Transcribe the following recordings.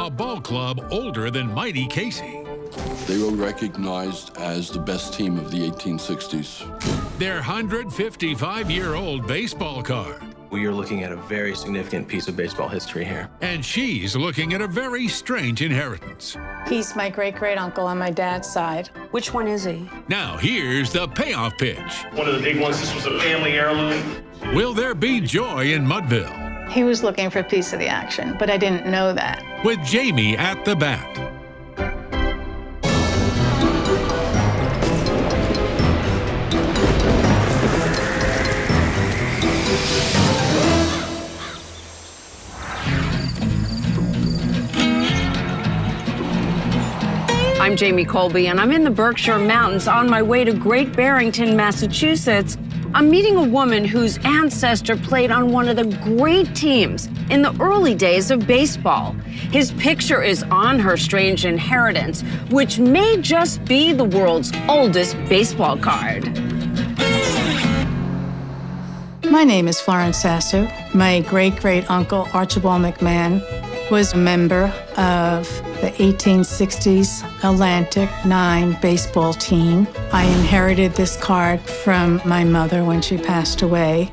a ball club older than mighty Casey. They were recognized as the best team of the 1860s. Their 155-year-old baseball card. We are looking at a very significant piece of baseball history here. And she's looking at a very strange inheritance. He's my great-great-uncle on my dad's side. Which one is he? Now here's the payoff pitch. One of the big ones, this was a family heirloom. Will there be joy in Mudville? He was looking for a piece of the action, but I didn't know that. With Jamie at the bat. I'm Jamie Colby, and I'm in the Berkshire Mountains on my way to Great Barrington, Massachusetts. I'm meeting a woman whose ancestor played on one of the great teams in the early days of baseball. His picture is on her strange inheritance, which may just be the world's oldest baseball card. My name is Florence Sassu. My great-great-uncle, Archibald McMahon, was a member of the 1860s Atlantic 9 baseball team. I inherited this card from my mother when she passed away.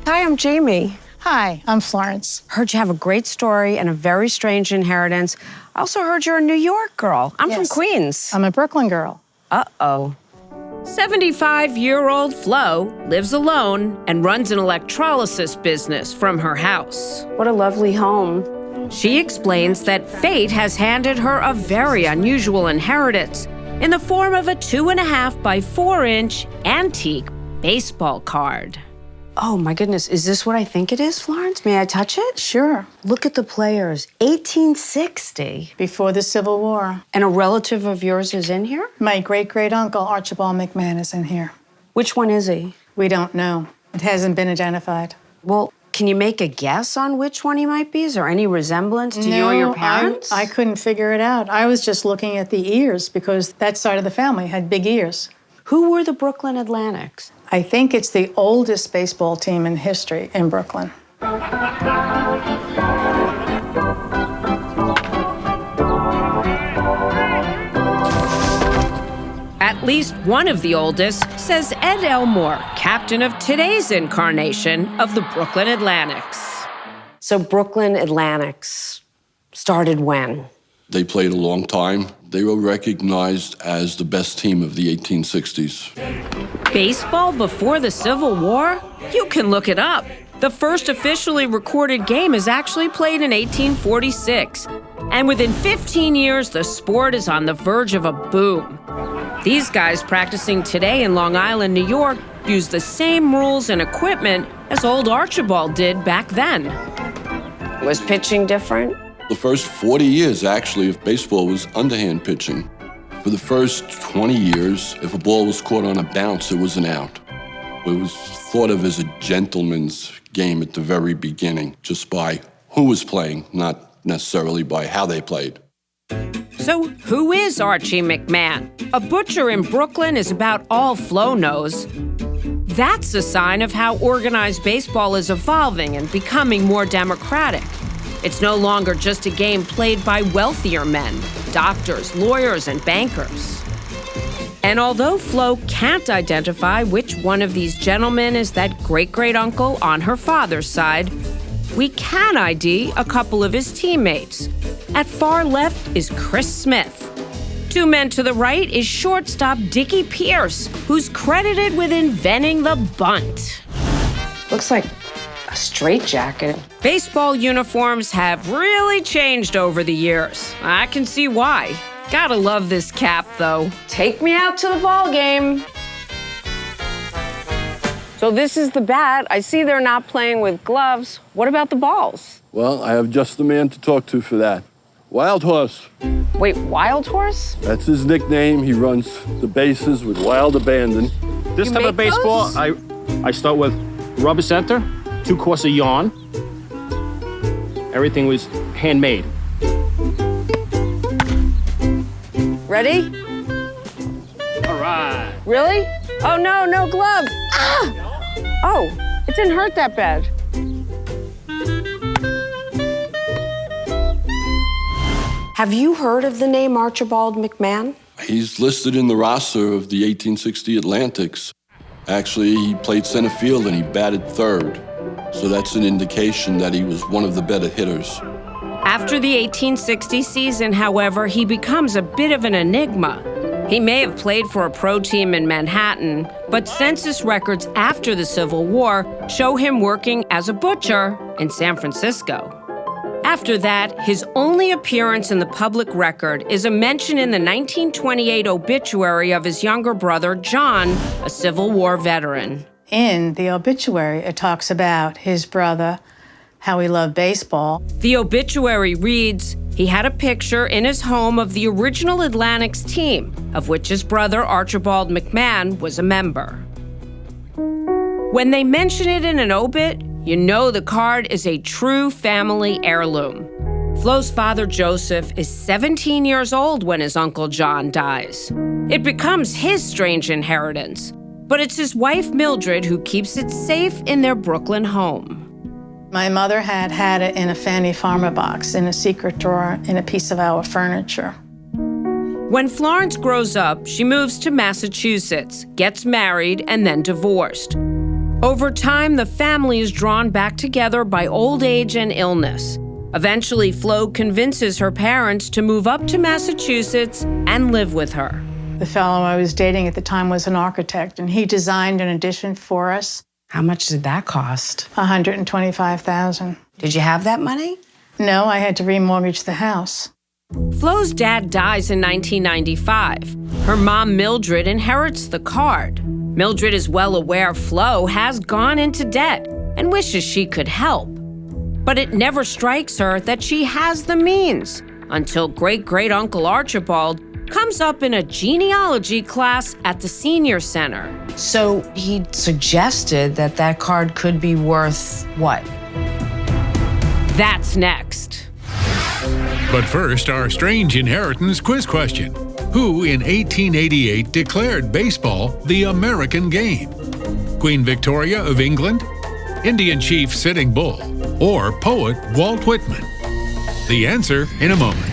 Hi, I'm Jamie. Hi, I'm Florence. Heard you have a great story and a very strange inheritance. I also heard you're a New York girl. I'm from Yes. Queens. I'm a Brooklyn girl. Uh-oh. 75-year-old Flo lives alone and runs an electrolysis business from her house. What a lovely home. She explains that fate has handed her a very unusual inheritance in the form of a 2.5 by 4-inch antique baseball card. Oh my goodness, is this what I think it is, Florence? May I touch it? Sure. Look at the players, 1860. Before the Civil War. And a relative of yours is in here? My great-great-uncle, Archibald McMahon, is in here. Which one is he? We don't know. It hasn't been identified. Well, can you make a guess on which one he might be? Is there any resemblance to you or your parents? I couldn't figure it out. I was just looking at the ears because that side of the family had big ears. Who were the Brooklyn Atlantics? I think it's the oldest baseball team in history in Brooklyn. At least one of the oldest, says Ed Elmore, captain of today's incarnation of the Brooklyn Atlantics. So Brooklyn Atlantics started when? They played a long time. They were recognized as the best team of the 1860s. Baseball before the Civil War? You can look it up. The first officially recorded game is actually played in 1846. And within 15 years, the sport is on the verge of a boom. These guys practicing today in Long Island, New York, use the same rules and equipment as old Archibald did back then. Was pitching different? The first 40 years, actually, of baseball was underhand pitching. For the first 20 years, if a ball was caught on a bounce, it was an out. It was thought of as a gentleman's game at the very beginning, just by who was playing, not necessarily by how they played. So who is Archie McMahon? A butcher in Brooklyn is about all Flo knows. That's a sign of how organized baseball is evolving and becoming more democratic. It's no longer just a game played by wealthier men, doctors, lawyers, and bankers. And although Flo can't identify which one of these gentlemen is that great-great-uncle on her father's side, we can ID a couple of his teammates. At far left is Chris Smith. 2 men to the right is shortstop Dickie Pierce, who's credited with inventing the bunt. Looks like a straitjacket. Baseball uniforms have really changed over the years. I can see why. Gotta love this cap, though. Take me out to the ball game. So this is the bat. I see they're not playing with gloves. What about the balls? Well, I have just the man to talk to for that. Wild Horse. Wait, Wild Horse? That's his nickname. He runs the bases with wild abandon. This You type make of baseball, those? I start with rubber center, 2 course of yarn. Everything was handmade. Ready? All right. Really? Oh, no, no gloves. Ah! Oh, it didn't hurt that bad. Have you heard of the name Archibald McMahon? He's listed in the roster of the 1860 Atlantics. Actually, he played center field and he batted third. So that's an indication that he was one of the better hitters. After the 1860 season, however, he becomes a bit of an enigma. He may have played for a pro team in Manhattan, but census records after the Civil War show him working as a butcher in San Francisco. After that, his only appearance in the public record is a mention in the 1928 obituary of his younger brother, John, a Civil War veteran. In the obituary, it talks about his brother, how he loved baseball. The obituary reads, he had a picture in his home of the original Atlantics team, of which his brother Archibald McMahon was a member. When they mention it in an obit, you know the card is a true family heirloom. Flo's father, Joseph, is 17 years old when his Uncle John dies. It becomes his strange inheritance, but it's his wife, Mildred, who keeps it safe in their Brooklyn home. My mother had it in a Fanny Farmer box, in a secret drawer, in a piece of our furniture. When Florence grows up, she moves to Massachusetts, gets married, and then divorced. Over time, the family is drawn back together by old age and illness. Eventually, Flo convinces her parents to move up to Massachusetts and live with her. The fellow I was dating at the time was an architect, and he designed an addition for us. How much did that cost? $125,000. Did you have that money? No, I had to remortgage the house. Flo's dad dies in 1995. Her mom, Mildred, inherits the card. Mildred is well aware Flo has gone into debt and wishes she could help. But it never strikes her that she has the means until great-great-uncle Archibald comes up in a genealogy class at the senior center. So he suggested that that card could be worth what? That's next. But first, our strange inheritance quiz question. Who in 1888 declared baseball the American game? Queen Victoria of England, Indian chief Sitting Bull, or poet Walt Whitman? The answer in a moment.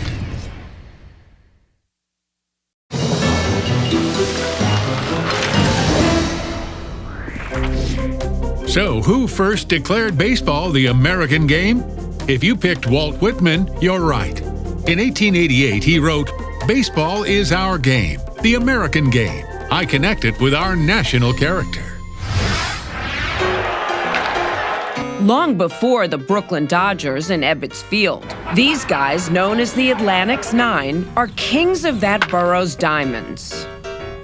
So, who first declared baseball the American game? If you picked Walt Whitman, you're right. In 1888, he wrote, "Baseball is our game, the American game. I connect it with our national character." Long before the Brooklyn Dodgers and Ebbets Field, these guys, known as the Atlantics Nine, are kings of that borough's diamonds.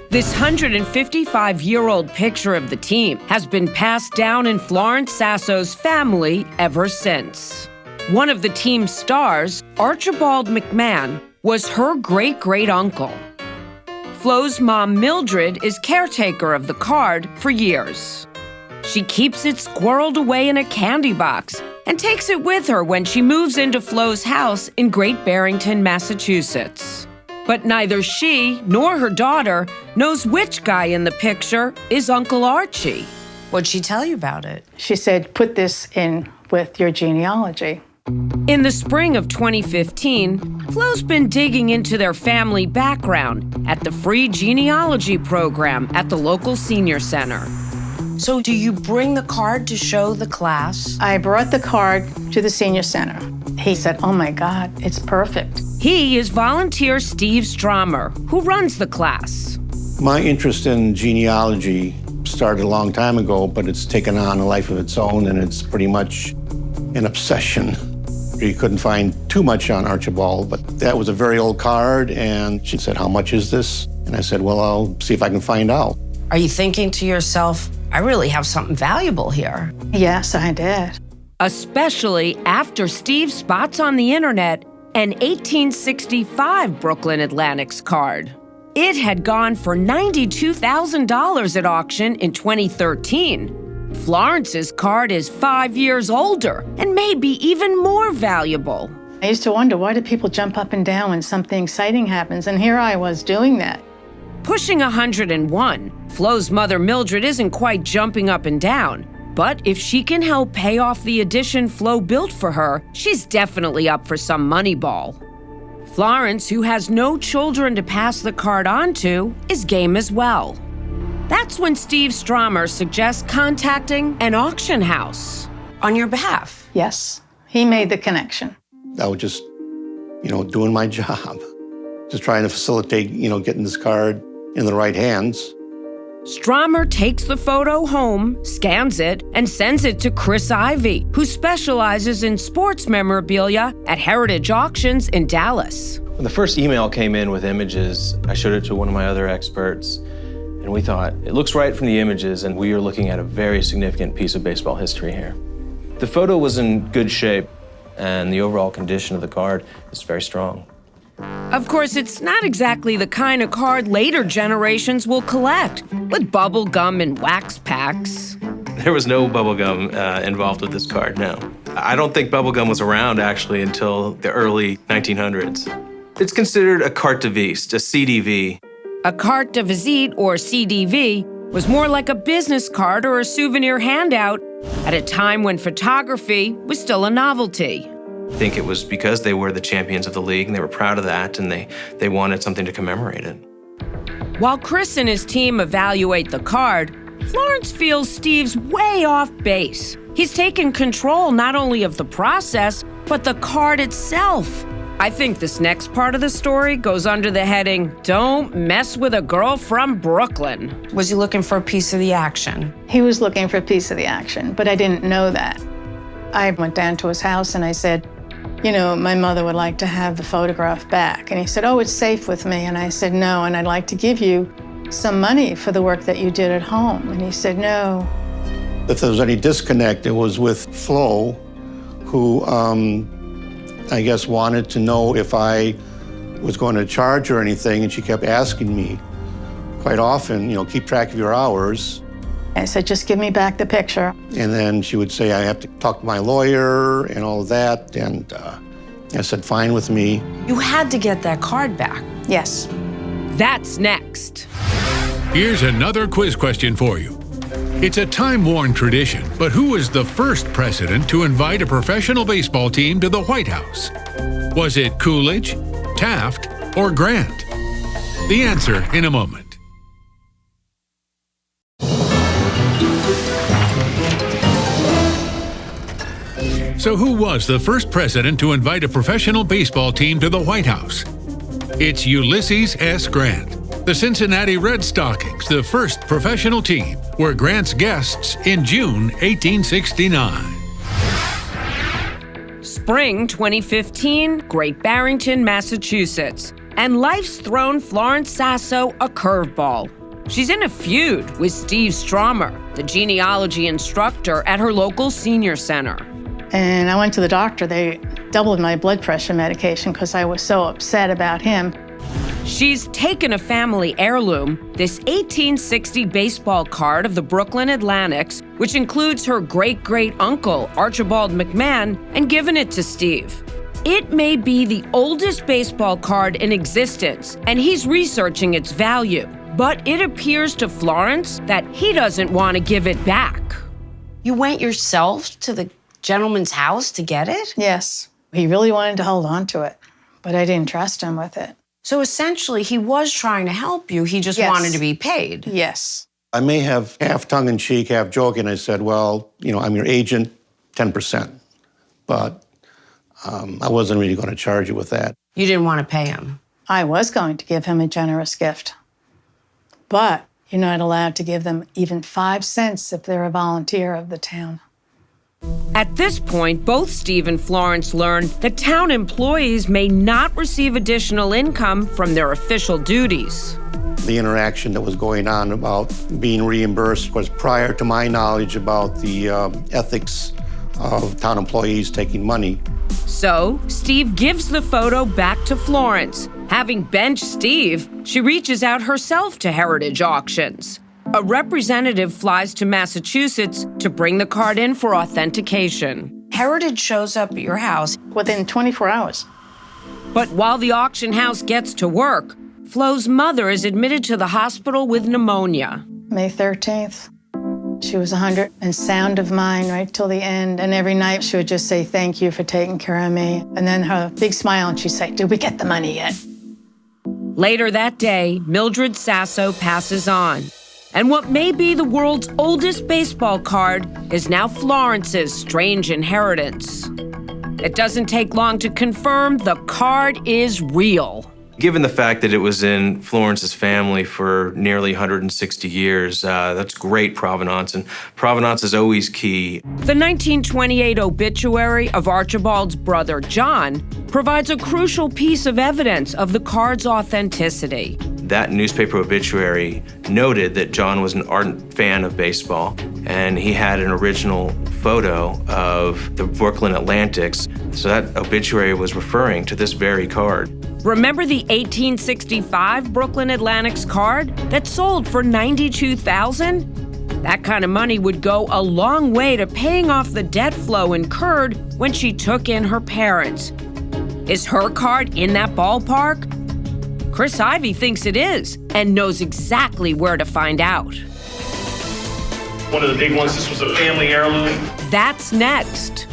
This 155-year-old picture of the team has been passed down in Florence Sasso's family ever since. One of the team's stars, Archibald McMahon, was her great-great-uncle. Flo's mom, Mildred, is caretaker of the card for years. She keeps it squirreled away in a candy box and takes it with her when she moves into Flo's house in Great Barrington, Massachusetts. But neither she nor her daughter knows which guy in the picture is Uncle Archie. What'd she tell you about it? She said, put this in with your genealogy. In the spring of 2015, Flo's been digging into their family background at the free genealogy program at the local senior center. So do you bring the card to show the class? I brought the card to the senior center. He said, oh my God, it's perfect. He is volunteer Steve Stromer, who runs the class. My interest in genealogy started a long time ago, but it's taken on a life of its own, and it's pretty much an obsession. You couldn't find too much on Archibald, but that was a very old card, and she said, how much is this? And I said, well, I'll see if I can find out. Are you thinking to yourself, I really have something valuable here? Yes, I did. Especially after Steve spots on the internet an 1865 Brooklyn Atlantics card. It had gone for $92,000 at auction in 2013. Florence's card is 5 years older and may be even more valuable. I used to wonder, why do people jump up and down when something exciting happens? And here I was doing that. Pushing 101, Flo's mother Mildred isn't quite jumping up and down. But if she can help pay off the addition Flo built for her, she's definitely up for some money ball. Florence, who has no children to pass the card on to, is game as well. That's when Steve Stromer suggests contacting an auction house. On your behalf? Yes, he made the connection. I was just, doing my job. Just trying to facilitate, getting this card in the right hands. Stromer takes the photo home, scans it, and sends it to Chris Ivy, who specializes in sports memorabilia at Heritage Auctions in Dallas. When the first email came in with images, I showed it to one of my other experts, and we thought, it looks right from the images, and we are looking at a very significant piece of baseball history here. The photo was in good shape, and the overall condition of the card is very strong. Of course, it's not exactly the kind of card later generations will collect, with bubble gum and wax packs. There was no bubble gum involved with this card, no. I don't think bubble gum was around, actually, until the early 1900s. It's considered a carte de visite, a CDV. A carte de visite, or CDV, was more like a business card or a souvenir handout at a time when photography was still a novelty. I think it was because they were the champions of the league and they were proud of that and they wanted something to commemorate it. While Chris and his team evaluate the card, Florence feels Steve's way off base. He's taken control not only of the process, but the card itself. I think this next part of the story goes under the heading, "Don't mess with a girl from Brooklyn." Was he looking for a piece of the action? He was looking for a piece of the action, but I didn't know that. I went down to his house and I said, my mother would like to have the photograph back. And he said, oh, it's safe with me. And I said, no, and I'd like to give you some money for the work that you did at home. And he said, no. If there was any disconnect, it was with Flo, who I guess wanted to know if I was going to charge her anything. And she kept asking me quite often, keep track of your hours. I said, just give me back the picture. And then she would say, I have to talk to my lawyer and all of that. And I said, fine with me. You had to get that card back. Yes. That's next. Here's another quiz question for you. It's a time-worn tradition, but who was the first president to invite a professional baseball team to the White House? Was it Coolidge, Taft, or Grant? The answer in a moment. So who was the first president to invite a professional baseball team to the White House? It's Ulysses S. Grant. The Cincinnati Red Stockings, the first professional team, were Grant's guests in June 1869. Spring 2015, Great Barrington, Massachusetts. And life's thrown Florence Sasso a curveball. She's in a feud with Steve Stromer, the genealogy instructor at her local senior center. And I went to the doctor. They doubled my blood pressure medication because I was so upset about him. She's taken a family heirloom, this 1860 baseball card of the Brooklyn Atlantics, which includes her great-great-uncle, Archibald McMahon, and given it to Steve. It may be the oldest baseball card in existence, and he's researching its value. But it appears to Florence that he doesn't want to give it back. You went yourself to the gentleman's house to get it? Yes. He really wanted to hold on to it, but I didn't trust him with it. So essentially, he was trying to help you. He just wanted to be paid. Yes. I may have half tongue-in-cheek, half joking. I said, well, I'm your agent, 10%. But I wasn't really going to charge you with that. You didn't want to pay him? I was going to give him a generous gift. But you're not allowed to give them even 5 cents if they're a volunteer of the town. At this point, both Steve and Florence learn that town employees may not receive additional income from their official duties. The interaction that was going on about being reimbursed was prior to my knowledge about the ethics of town employees taking money. So, Steve gives the photo back to Florence. Having benched Steve, she reaches out herself to Heritage Auctions. A representative flies to Massachusetts to bring the card in for authentication. Heritage shows up at your house within 24 hours. But while the auction house gets to work, Flo's mother is admitted to the hospital with pneumonia. May 13th. She was 100 and sound of mind right till the end. And every night she would just say, thank you for taking care of me. And then her big smile, and she'd say, did we get the money yet? Later that day, Mildred Sasso passes on. And what may be the world's oldest baseball card is now Florence's strange inheritance. It doesn't take long to confirm the card is real. Given the fact that it was in Florence's family for nearly 160 years, that's great provenance, and provenance is always key. The 1928 obituary of Archibald's brother John provides a crucial piece of evidence of the card's authenticity. That newspaper obituary noted that John was an ardent fan of baseball, and he had an original photo of the Brooklyn Atlantics, so that obituary was referring to this very card. Remember the 1865 Brooklyn Atlantics card that sold for $92,000? That kind of money would go a long way to paying off the debt flow incurred when she took in her parents. Is her card in that ballpark? Chris Ivy thinks it is and knows exactly where to find out. One of the big ones, this was a family heirloom. That's next.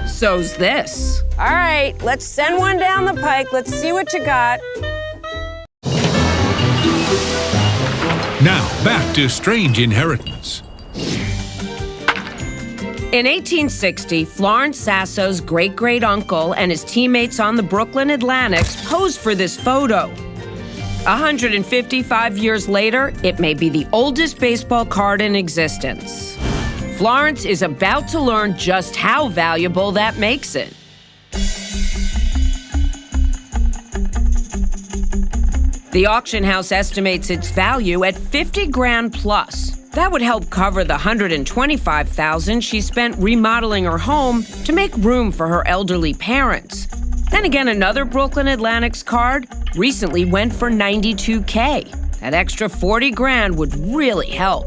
So's this. All right, let's send one down the pike. Let's see what you got. Now, back to Strange Inheritance. In 1860, Florence Sasso's great-great-uncle and his teammates on the Brooklyn Atlantics posed for this photo. 155 years later, it may be the oldest baseball card in existence. Florence is about to learn just how valuable that makes it. The auction house estimates its value at $50 grand plus. That would help cover the $125,000 she spent remodeling her home to make room for her elderly parents. Then again, another Brooklyn Atlantics card recently went for $92K. That extra $40 grand would really help.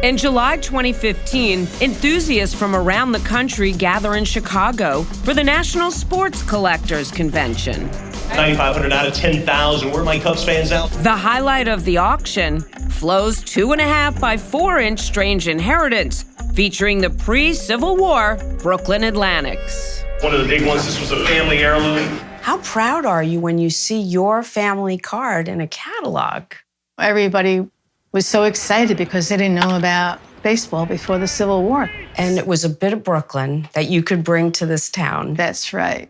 In July 2015, enthusiasts from around the country gather in Chicago for the National Sports Collectors Convention. 9,500 out of 10,000. Where are my Cubs fans out? The highlight of the auction, Flo's 2.5 by 4-inch Strange Inheritance, featuring the pre-Civil War Brooklyn Atlantics. One of the big ones, this was a family heirloom. How proud are you when you see your family card in a catalog? Everybody was so excited because they didn't know about baseball before the Civil War. And it was a bit of Brooklyn that you could bring to this town. That's right.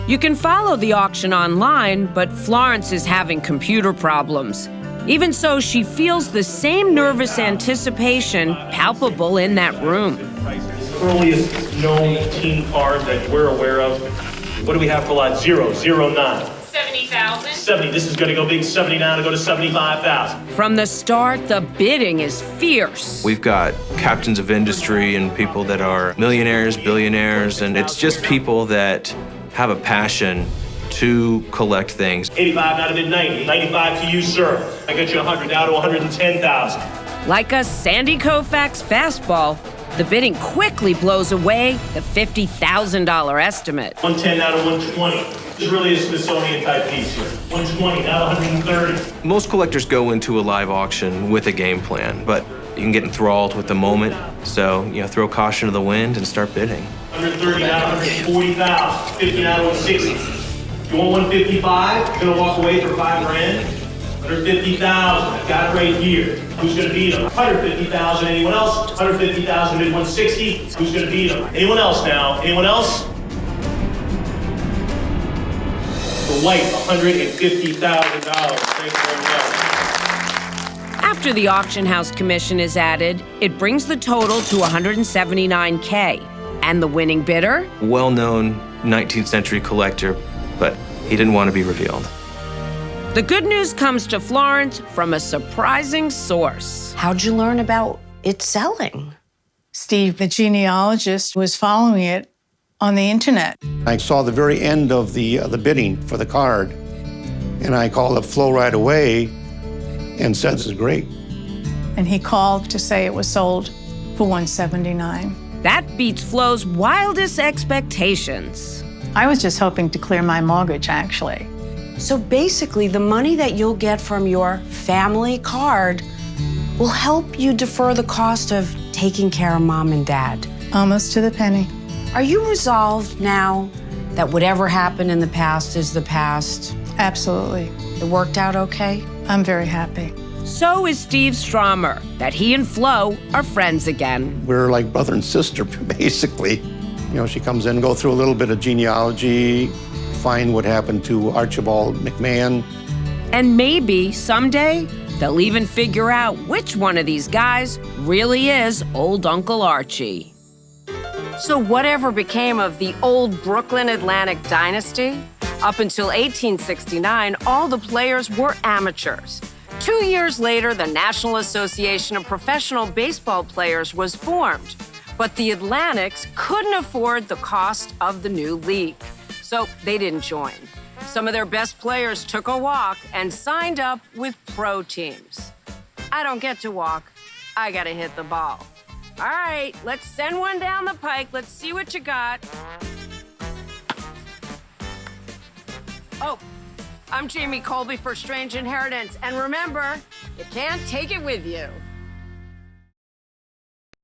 You can follow the auction online, but Florence is having computer problems. Even so, she feels the same nervous anticipation palpable in that room. Earliest known team card that we're aware of. What do we have for lot 009? 70,000. 70. This is going to go big. 70 now to go to 75,000. From the start, the bidding is fierce. We've got captains of industry and people that are millionaires, billionaires, and it's just people that have a passion to collect things. 85 out of mid 90. 95 to you, sir. I got you 100 now to 110,000. Like a Sandy Koufax fastball, the bidding quickly blows away the $50,000 estimate. 110 now to 120. This really is a Smithsonian type piece here. 120 now to 130. Most collectors go into a live auction with a game plan, but you can get enthralled with the moment. So, throw caution to the wind and start bidding. 130 now to 140,000. 50 now to 160. You want 155? You're gonna walk away for $5 grand? 150,000. I've got it right here. Who's gonna beat them? 150,000. Anyone else? 150,000 at 160. Who's gonna beat them? Anyone else now? Anyone else? For white, $150,000. Thank you very much. After the auction house commission is added, it brings the total to $179K. And the winning bidder? Well-known 19th century collector, but he didn't want to be revealed. The good news comes to Florence from a surprising source. How'd you learn about it selling? Steve, the genealogist, was following it on the internet. I saw the very end of the bidding for the card, and I called up Flo right away and said, this is great. And he called to say it was sold for $179. That beats Flo's wildest expectations. I was just hoping to clear my mortgage, actually. So basically, the money that you'll get from your family card will help you defer the cost of taking care of mom and dad. Almost to the penny. Are you resolved now that whatever happened in the past is the past? Absolutely. It worked out okay? I'm very happy. So is Steve Stromer, that he and Flo are friends again. We're like brother and sister, basically. You know, she comes in, go through a little bit of genealogy, find what happened to Archibald McMahon. And maybe someday they'll even figure out which one of these guys really is old Uncle Archie. So whatever became of the old Brooklyn Atlantic dynasty? Up until 1869, all the players were amateurs. 2 years later, the National Association of Professional Baseball Players was formed. But the Atlantics couldn't afford the cost of the new league, so they didn't join. Some of their best players took a walk and signed up with pro teams. I don't get to walk, I gotta hit the ball. All right, let's send one down the pike. Let's see what you got. Oh, I'm Jamie Colby for Strange Inheritance. And remember, you can't take it with you.